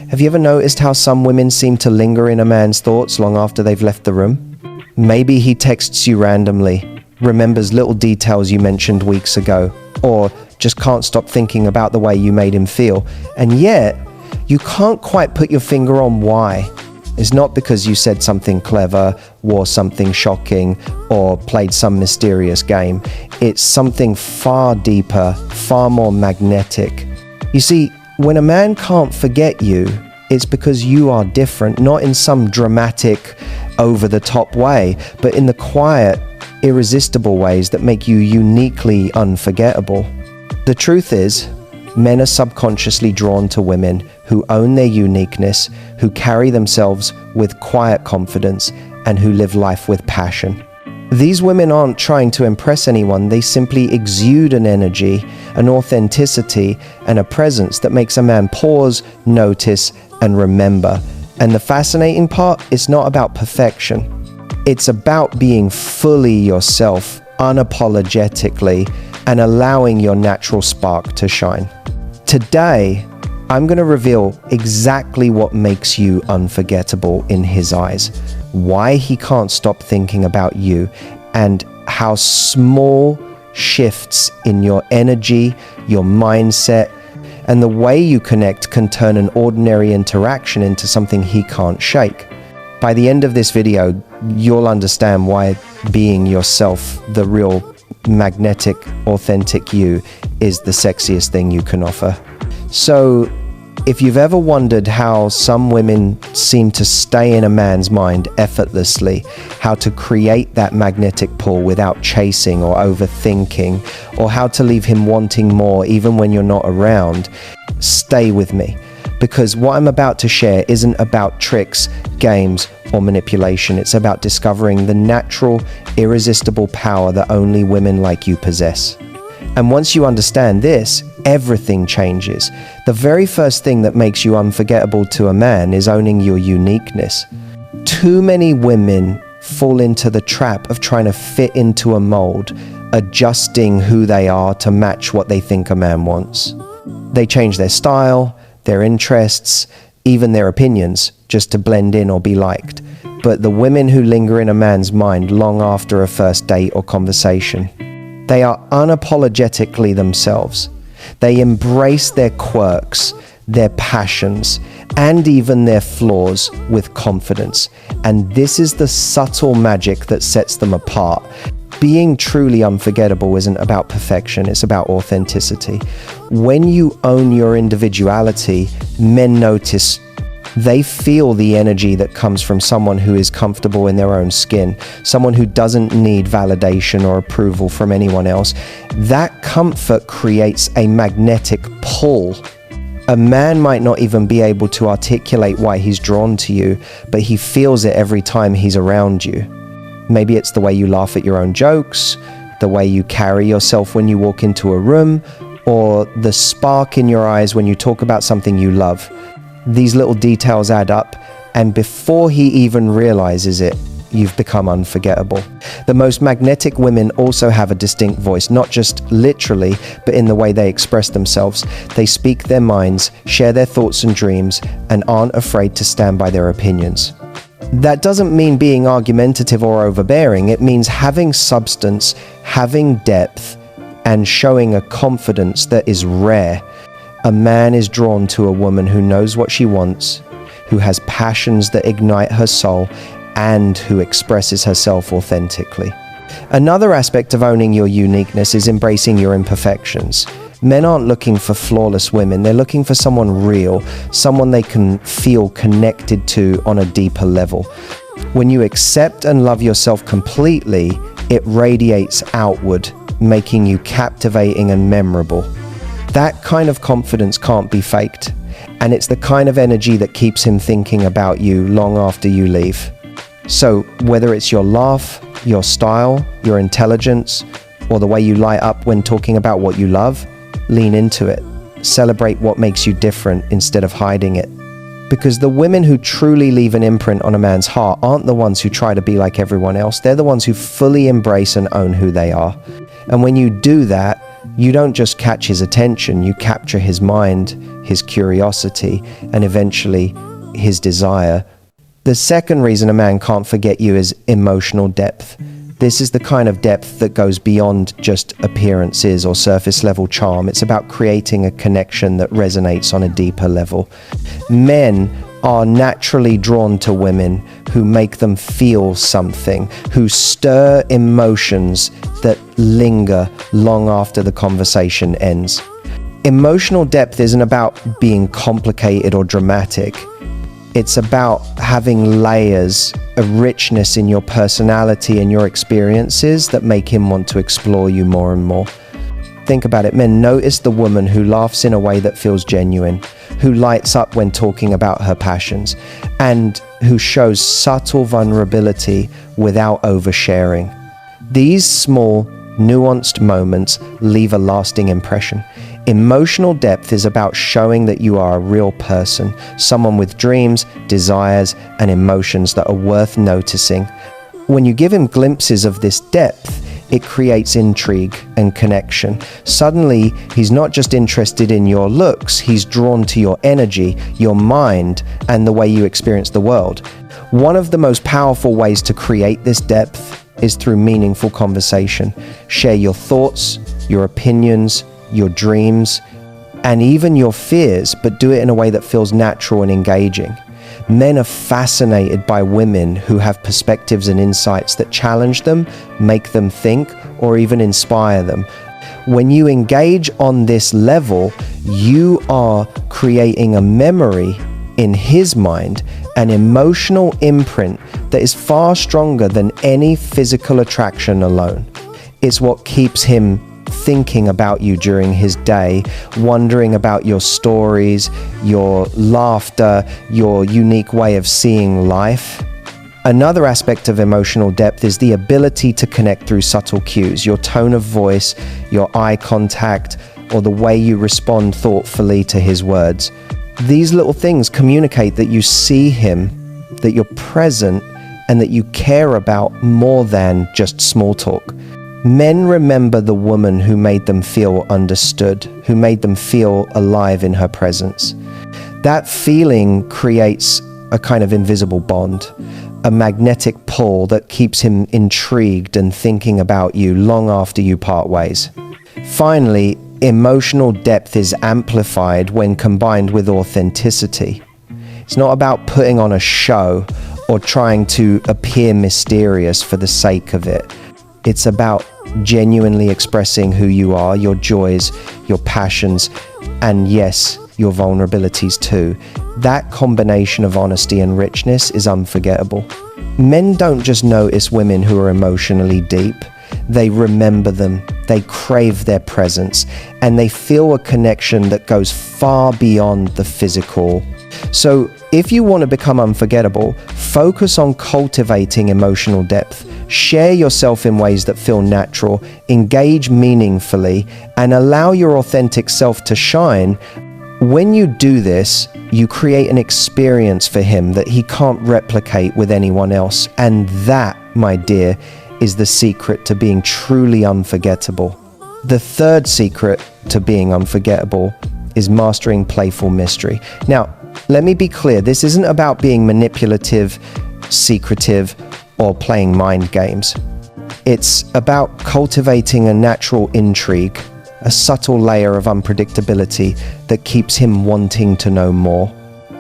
Have you ever noticed how some women seem to linger in a man's thoughts long after they've left the room? Maybe he texts you randomly, remembers little details you mentioned weeks ago, or just can't stop thinking about the way you made him feel, and yet you can't quite put your finger on why. It's not because you said something clever, wore something shocking, or played some mysterious game. It's something far deeper, far more magnetic. You see, when a man can't forget you, it's because you are different, not in some dramatic, over-the-top way, but in the quiet, irresistible ways that make you uniquely unforgettable. The truth is, men are subconsciously drawn to women who own their uniqueness, who carry themselves with quiet confidence, and who live life with passion. These women aren't trying to impress anyone, they simply exude an energy, an authenticity, and a presence that makes a man pause, notice, and remember. And the fascinating part, it's not about perfection. It's about being fully yourself, unapologetically, and allowing your natural spark to shine. Today, I'm going to reveal exactly what makes you unforgettable in his eyes, why he can't stop thinking about you, and how small shifts in your energy, your mindset, and the way you connect can turn an ordinary interaction into something he can't shake. By the end of this video, you'll understand why being yourself, the real magnetic, authentic you, is the sexiest thing you can offer. So, if you've ever wondered how some women seem to stay in a man's mind effortlessly, how to create that magnetic pull without chasing or overthinking, or how to leave him wanting more even when you're not around, stay with me. Because what I'm about to share isn't about tricks, games, or manipulation. It's about discovering the natural, irresistible power that only women like you possess. And once you understand this, everything changes. The very first thing that makes you unforgettable to a man is owning your uniqueness. Too many women fall into the trap of trying to fit into a mold, adjusting who they are to match what they think a man wants. They change their style, their interests, even their opinions, just to blend in or be liked. But the women who linger in a man's mind long after a first date or conversation, they are unapologetically themselves. They embrace their quirks, their passions, and even their flaws with confidence. And this is the subtle magic that sets them apart. Being truly unforgettable isn't about perfection, it's about authenticity. When you own your individuality, men notice. They feel the energy that comes from someone who is comfortable in their own skin, someone who doesn't need validation or approval from anyone else. That comfort creates a magnetic pull. A man might not even be able to articulate why he's drawn to you, but he feels it every time he's around you. Maybe it's the way you laugh at your own jokes, the way you carry yourself when you walk into a room, or the spark in your eyes when you talk about something you love. These little details add up, and before he even realizes it, you've become unforgettable. The most magnetic women also have a distinct voice, not just literally, but in the way they express themselves. They speak their minds, share their thoughts and dreams, and aren't afraid to stand by their opinions. That doesn't mean being argumentative or overbearing. It means having substance, having depth, and showing a confidence that is rare. A man is drawn to a woman who knows what she wants, who has passions that ignite her soul, and who expresses herself authentically. Another aspect of owning your uniqueness is embracing your imperfections. Men aren't looking for flawless women, they're looking for someone real, someone they can feel connected to on a deeper level. When you accept and love yourself completely, it radiates outward, making you captivating and memorable. That kind of confidence can't be faked, and it's the kind of energy that keeps him thinking about you long after you leave. So whether it's your laugh, your style, your intelligence, or the way you light up when talking about what you love, lean into it. Celebrate what makes you different instead of hiding it. Because the women who truly leave an imprint on a man's heart aren't the ones who try to be like everyone else. They're the ones who fully embrace and own who they are. And when you do that, You don't just catch his attention, you capture his mind, his curiosity, and eventually his desire. The second reason a man can't forget you is emotional depth. This is the kind of depth that goes beyond just appearances or surface level charm. It's about creating a connection that resonates on a deeper level. Men are naturally drawn to women who make them feel something, who stir emotions that linger long after the conversation ends. Emotional depth isn't about being complicated or dramatic. It's about having layers, a richness in your personality and your experiences that make him want to explore you more and more. Think about it, men. Notice the woman who laughs in a way that feels genuine, who lights up when talking about her passions, and who shows subtle vulnerability without oversharing. These small, nuanced moments leave a lasting impression. Emotional depth is about showing that you are a real person, someone with dreams, desires, and emotions that are worth noticing. When you give him glimpses of this depth, it creates intrigue and connection. Suddenly, he's not just interested in your looks, he's drawn to your energy, your mind, and the way you experience the world. One of the most powerful ways to create this depth is through meaningful conversation. Share your thoughts, your opinions, your dreams, and even your fears, but do it in a way that feels natural and engaging. Men are fascinated by women who have perspectives and insights that challenge them, make them think, or even inspire them. When you engage on this level, you are creating a memory in his mind, an emotional imprint that is far stronger than any physical attraction alone. It's what keeps him thinking about you during his day, wondering about your stories, your laughter, your unique way of seeing life. Another aspect of emotional depth is the ability to connect through subtle cues, your tone of voice, your eye contact, or the way you respond thoughtfully to his words. These little things communicate that you see him, that you're present, and that you care about more than just small talk. Men remember the woman who made them feel understood, who made them feel alive in her presence. That feeling creates a kind of invisible bond, a magnetic pull that keeps him intrigued and thinking about you long after you part ways. Finally, emotional depth is amplified when combined with authenticity. It's not about putting on a show or trying to appear mysterious for the sake of it. It's about genuinely expressing who you are, your joys, your passions, and yes, your vulnerabilities too. That combination of honesty and richness is unforgettable. Men don't just notice women who are emotionally deep. They remember them, they crave their presence, and they feel a connection that goes far beyond the physical. So if you want to become unforgettable, focus on cultivating emotional depth. Share yourself in ways that feel natural, engage meaningfully, and allow your authentic self to shine. When you do this, you create an experience for him that he can't replicate with anyone else. And that, my dear, is the secret to being truly unforgettable. The third secret to being unforgettable is mastering playful mystery. Now, let me be clear, this isn't about being manipulative, secretive, or playing mind games. It's about cultivating a natural intrigue, a subtle layer of unpredictability that keeps him wanting to know more.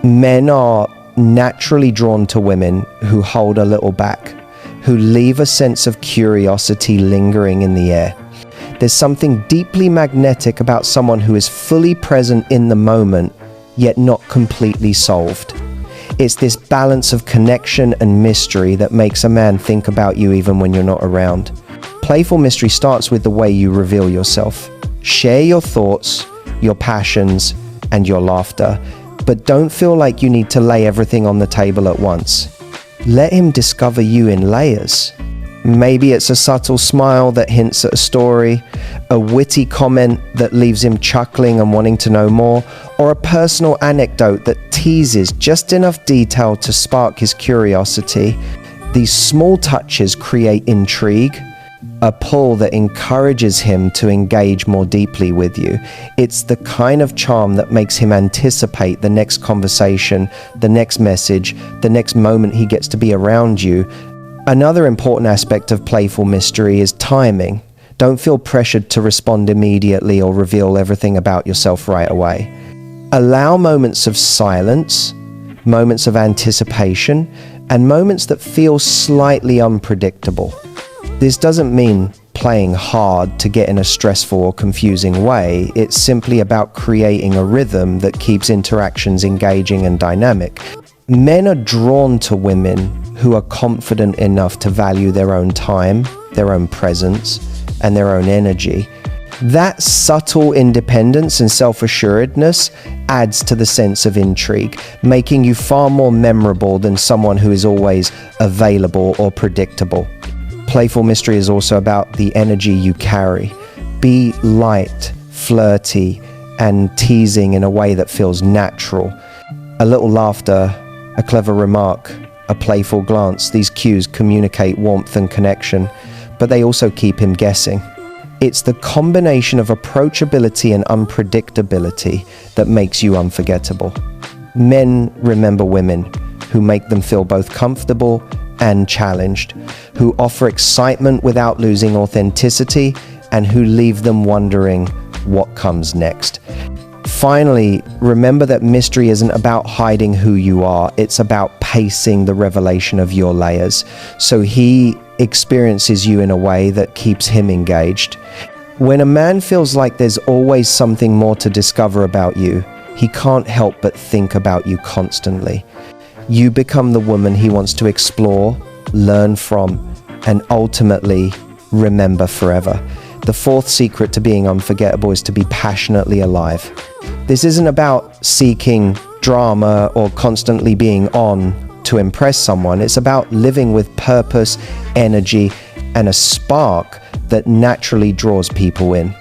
Men are naturally drawn to women who hold a little back, who leave a sense of curiosity lingering in the air. There's something deeply magnetic about someone who is fully present in the moment, yet not completely solved. It's this balance of connection and mystery that makes a man think about you even when you're not around. Playful mystery starts with the way you reveal yourself. Share your thoughts, your passions, and your laughter, but don't feel like you need to lay everything on the table at once. Let him discover you in layers. Maybe it's a subtle smile that hints at a story, a witty comment that leaves him chuckling and wanting to know more, or a personal anecdote that teases just enough detail to spark his curiosity. These small touches create intrigue, a pull that encourages him to engage more deeply with you. It's the kind of charm that makes him anticipate the next conversation, the next message, the next moment he gets to be around you. Another important aspect of playful mystery is timing. Don't feel pressured to respond immediately or reveal everything about yourself right away. Allow moments of silence, moments of anticipation, and moments that feel slightly unpredictable. This doesn't mean playing hard to get in a stressful or confusing way. It's simply about creating a rhythm that keeps interactions engaging and dynamic. Men are drawn to women who are confident enough to value their own time, their own presence, and their own energy. That subtle independence and self-assuredness adds to the sense of intrigue, making you far more memorable than someone who is always available or predictable. Playful mystery is also about the energy you carry. Be light, flirty, and teasing in a way that feels natural. A little laughter, a clever remark, a playful glance, these cues communicate warmth and connection, but they also keep him guessing. It's the combination of approachability and unpredictability that makes you unforgettable. Men remember women who make them feel both comfortable and challenged, who offer excitement without losing authenticity, and who leave them wondering what comes next. Finally, remember that mystery isn't about hiding who you are, it's about pacing the revelation of your layers, so he experiences you in a way that keeps him engaged. When a man feels like there's always something more to discover about you, he can't help but think about you constantly. You become the woman he wants to explore, learn from, and ultimately remember forever. The fourth secret to being unforgettable is to be passionately alive. This isn't about seeking drama or constantly being on to impress someone. It's about living with purpose, energy, and a spark that naturally draws people in.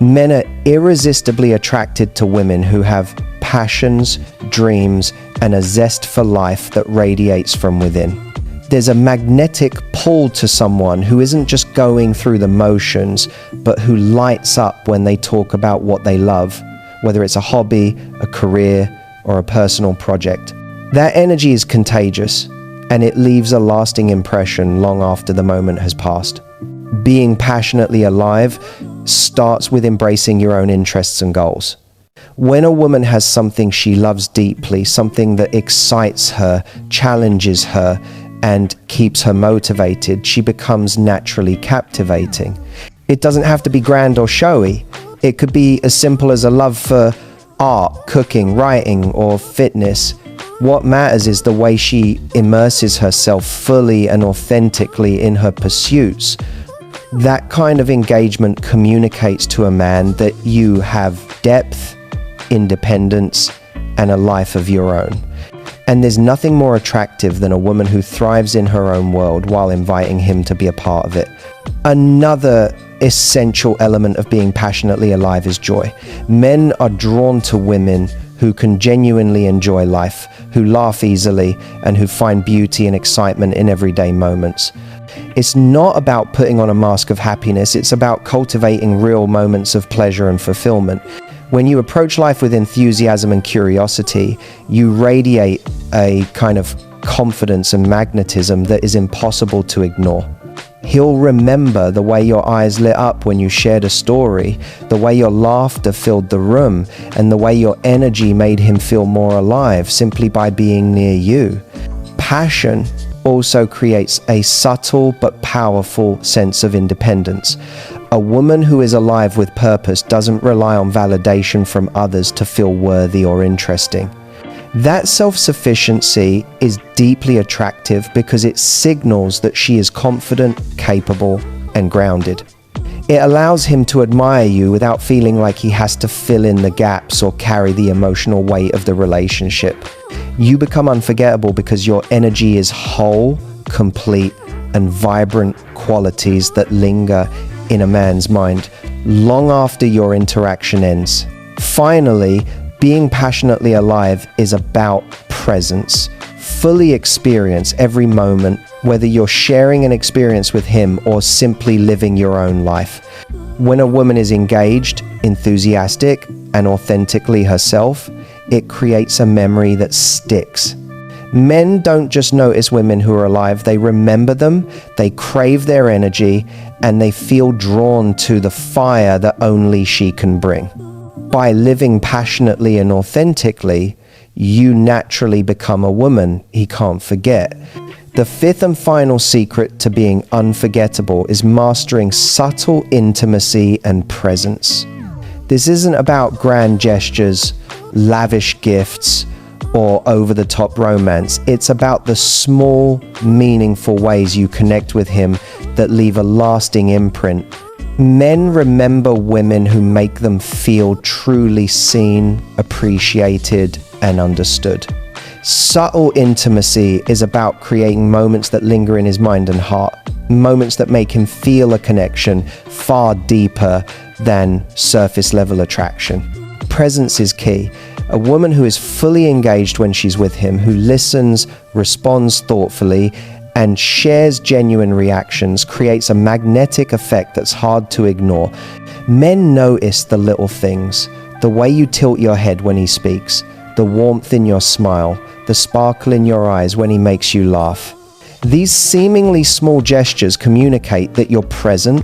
Men are irresistibly attracted to women who have passions, dreams, and a zest for life that radiates from within. There's a magnetic pull to someone who isn't just going through the motions, but who lights up when they talk about what they love, whether it's a hobby, a career, or a personal project. That energy is contagious, and it leaves a lasting impression long after the moment has passed. Being passionately alive starts with embracing your own interests and goals. When a woman has something she loves deeply, something that excites her, challenges her, and keeps her motivated, she becomes naturally captivating. It doesn't have to be grand or showy. It could be as simple as a love for art, cooking, writing, or fitness. What matters is the way she immerses herself fully and authentically in her pursuits. That kind of engagement communicates to a man that you have depth, independence, and a life of your own. And there's nothing more attractive than a woman who thrives in her own world while inviting him to be a part of it. Another essential element of being passionately alive is joy. Men are drawn to women who can genuinely enjoy life, who laugh easily, and who find beauty and excitement in everyday moments. It's not about putting on a mask of happiness, it's about cultivating real moments of pleasure and fulfillment. When you approach life with enthusiasm and curiosity, you radiate a kind of confidence and magnetism that is impossible to ignore. He'll remember the way your eyes lit up when you shared a story, the way your laughter filled the room, and the way your energy made him feel more alive simply by being near you. Passion also creates a subtle but powerful sense of independence. A woman who is alive with purpose doesn't rely on validation from others to feel worthy or interesting. That self-sufficiency is deeply attractive because it signals that she is confident, capable, and grounded. It allows him to admire you without feeling like he has to fill in the gaps or carry the emotional weight of the relationship. You become unforgettable because your energy is whole, complete, and vibrant qualities that linger in a man's mind long after your interaction ends. Finally, being passionately alive is about presence. fully experience every moment, whether you're sharing an experience with him or simply living your own life. When a woman is engaged, enthusiastic, and authentically herself, it creates a memory that sticks. Men don't just notice women who are alive, they remember them, they crave their energy, and they feel drawn to the fire that only she can bring. By living passionately and authentically, you naturally become a woman he can't forget. The fifth and final secret to being unforgettable is mastering subtle intimacy and presence. This isn't about grand gestures, lavish gifts, or over-the-top romance. It's about the small, meaningful ways you connect with him that leave a lasting imprint. Men remember women who make them feel truly seen, appreciated, and understood. Subtle intimacy is about creating moments that linger in his mind and heart, moments that make him feel a connection far deeper than surface-level attraction. Presence is key. A woman who is fully engaged when she's with him, who listens, responds thoughtfully, and shares genuine reactions creates a magnetic effect that's hard to ignore. Men notice the little things, the way you tilt your head when he speaks, the warmth in your smile, the sparkle in your eyes when he makes you laugh. These seemingly small gestures communicate that you're present,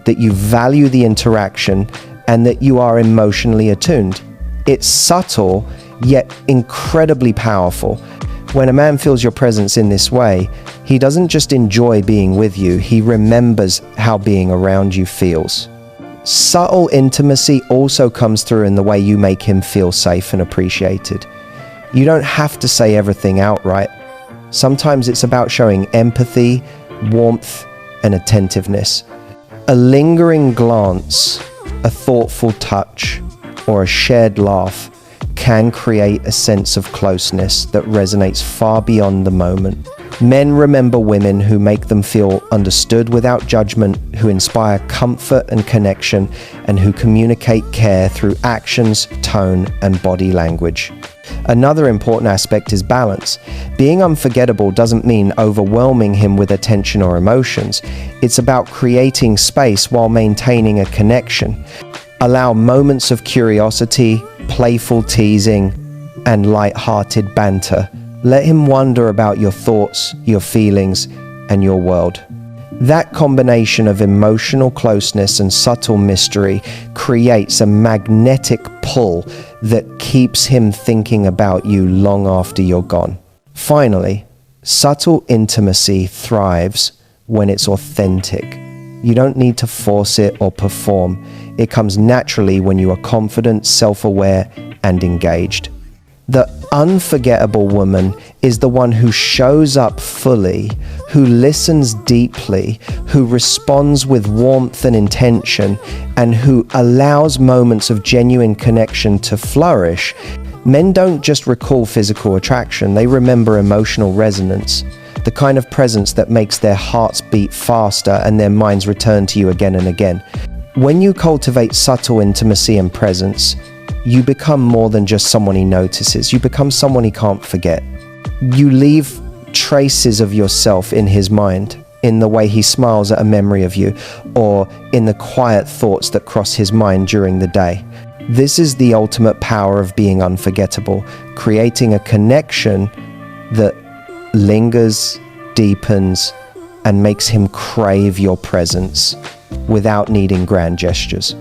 that you value the interaction, and that you are emotionally attuned. It's subtle, yet incredibly powerful. When a man feels your presence in this way, he doesn't just enjoy being with you, he remembers how being around you feels. Subtle intimacy also comes through in the way you make him feel safe and appreciated. You don't have to say everything outright. Sometimes it's about showing empathy, warmth, and attentiveness. A lingering glance, a thoughtful touch, or a shared laugh can create a sense of closeness that resonates far beyond the moment. Men remember women who make them feel understood without judgment, who inspire comfort and connection, and who communicate care through actions, tone, and body language. Another important aspect is balance. Being unforgettable doesn't mean overwhelming him with attention or emotions. It's about creating space while maintaining a connection. Allow moments of curiosity, playful teasing, and light-hearted banter. Let him wonder about your thoughts, your feelings, and your world. That combination of emotional closeness and subtle mystery creates a magnetic pull that keeps him thinking about you long after you're gone. Finally, subtle intimacy thrives when it's authentic. You don't need to force it or perform. It comes naturally when you are confident, self-aware, and engaged. The unforgettable woman is the one who shows up fully, who listens deeply, who responds with warmth and intention, and who allows moments of genuine connection to flourish. Men don't just recall physical attraction, they remember emotional resonance, the kind of presence that makes their hearts beat faster and their minds return to you again and again. When you cultivate subtle intimacy and presence, you become more than just someone he notices. You become someone he can't forget. You leave traces of yourself in his mind, in the way he smiles at a memory of you, or in the quiet thoughts that cross his mind during the day. This is the ultimate power of being unforgettable, creating a connection that lingers, deepens, and makes him crave your presence without needing grand gestures.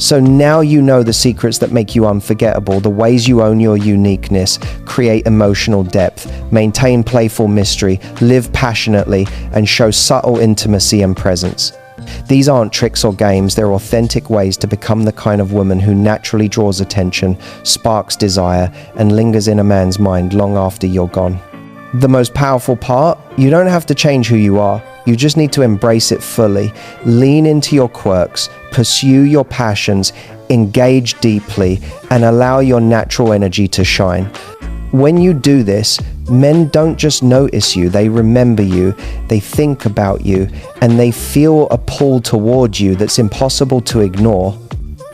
So now you know the secrets that make you unforgettable, the ways you own your uniqueness, create emotional depth, maintain playful mystery, live passionately, and show subtle intimacy and presence. These aren't tricks or games, they're authentic ways to become the kind of woman who naturally draws attention, sparks desire, and lingers in a man's mind long after you're gone. The most powerful part? You don't have to change who you are. You just need to embrace it fully. Lean into your quirks, pursue your passions, engage deeply, and allow your natural energy to shine. When you do this, men don't just notice you, they remember you, they think about you, and they feel a pull toward you that's impossible to ignore.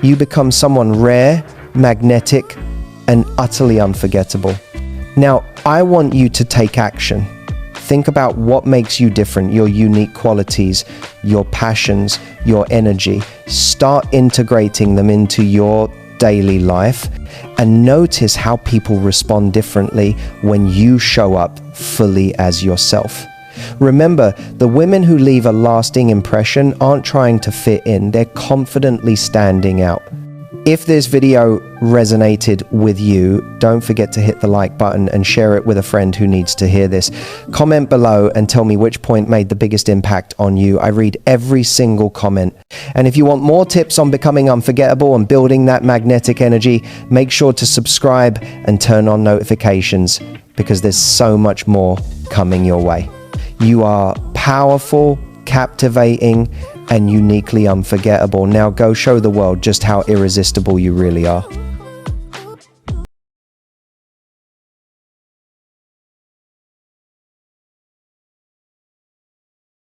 You become someone rare, magnetic, and utterly unforgettable. Now, I want you to take action. Think about what makes you different, your unique qualities, your passions, your energy. Start integrating them into your daily life and notice how people respond differently when you show up fully as yourself. Remember, the women who leave a lasting impression aren't trying to fit in, they're confidently standing out. If this video resonated with you, don't forget to hit the like button and share it with a friend who needs to hear this. Comment below and tell me which point made the biggest impact on you. I read every single comment. And if you want more tips on becoming unforgettable and building that magnetic energy, make sure to subscribe and turn on notifications because there's so much more coming your way. You are powerful, captivating, and uniquely unforgettable. Now go show the world just how irresistible you really are.